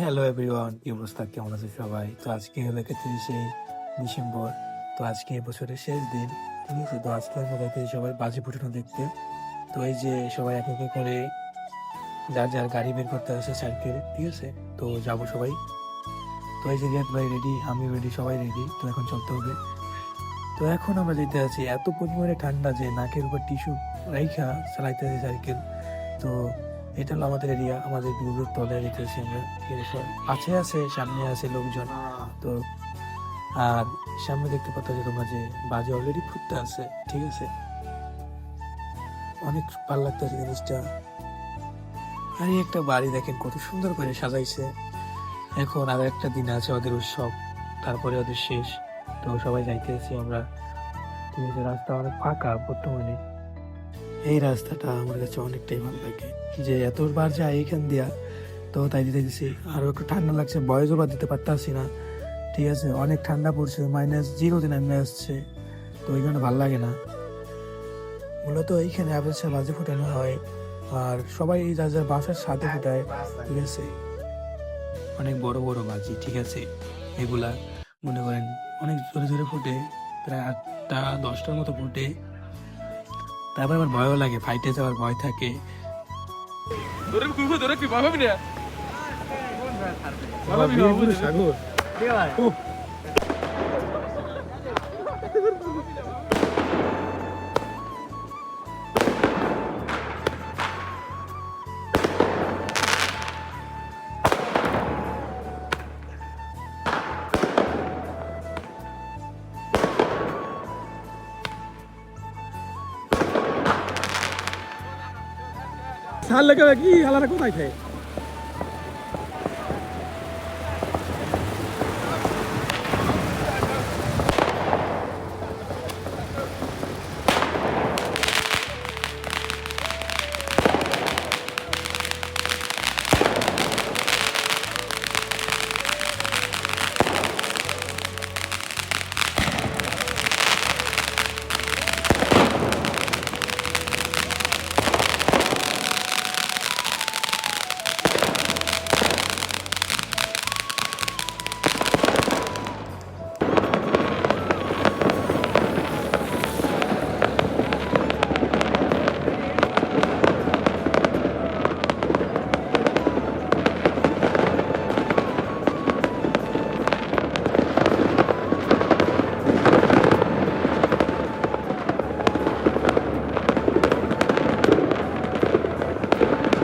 Hello everyone, কি অবস্থা, কেমন আছে সবাই? তো আজকে হলো 31শে ডিসেম্বর। তো আজকে বছরের শেষ দিন, ঠিক আছে। তো আজকে আমরা যাইতেছি সবাই বাজি ফুটানো দেখতে। তো এই যে সবাই এক এক করে যার যার গাড়ি বের করতে আসে, সাইকেল, ঠিক আছে। তো যাবো সবাই। তো এই যে রিয়াদ ভাই রেডি, আমি রেডি, সবাই রেডি। তো এখন চলতে হবে। তো এখন আমরা যেতে আছি, এত পরিমাণে ঠান্ডা যে নাকের উপর টিস্যু রাইখা চালাইতে আছে সাইকেল। তো এটা হলো আমাদের এরিয়া, আমাদের বিদ্যুৎ তলে যেতেছি আমরা, ঠিক আছে। আছে আছে সামনে আছে লোকজন। তো আর সামনে দেখতে পাচ্ছ যে তোমরা যে বাজে অলরেডি ফুটতে আছে, ঠিক আছে। অনেক ভালো লাগতেছে জিনিসটা। আর এই একটা বাড়ি দেখেন কত সুন্দর করে সাজাইছে। এখন আর একটা দিন আছে ওদের উৎসব, তারপরে ওদের শেষ। তো সবাই যাইতেছি আমরা, ঠিক আছে। রাস্তা অনেক ফাঁকা বর্তমানে। এই রাস্তাটা আমার কাছে অনেকটাই ভালো লাগে, যে এতবার যায় এইখান দিয়া। তো তাই দিতে দিছি, আরো একটু ঠান্ডা লাগছে, বয়সও বা দিতে পারতাছি না, ঠিক আছে। অনেক ঠান্ডা পড়ছে, -0 নেমে আসছে। তো ওইখানে ভালো লাগে না। মূলত এইখানে আবেশে বাজি ফোটানো হয়, আর সবাই যার যার বাসার সাথে ফোটায়, ঠিক আছে। অনেক বড় বড় বাজি, ঠিক আছে। এগুলা মনে করেন অনেক জোরে জোরে ফুটে, প্রায় 8টা 10টার মতো ফুটে। তারপর আমার ভয়ও লাগে, ফাইটে যাওয়ার ভয় থাকে। সাগর সাল লাগে কি হালারা কোথায় খায়?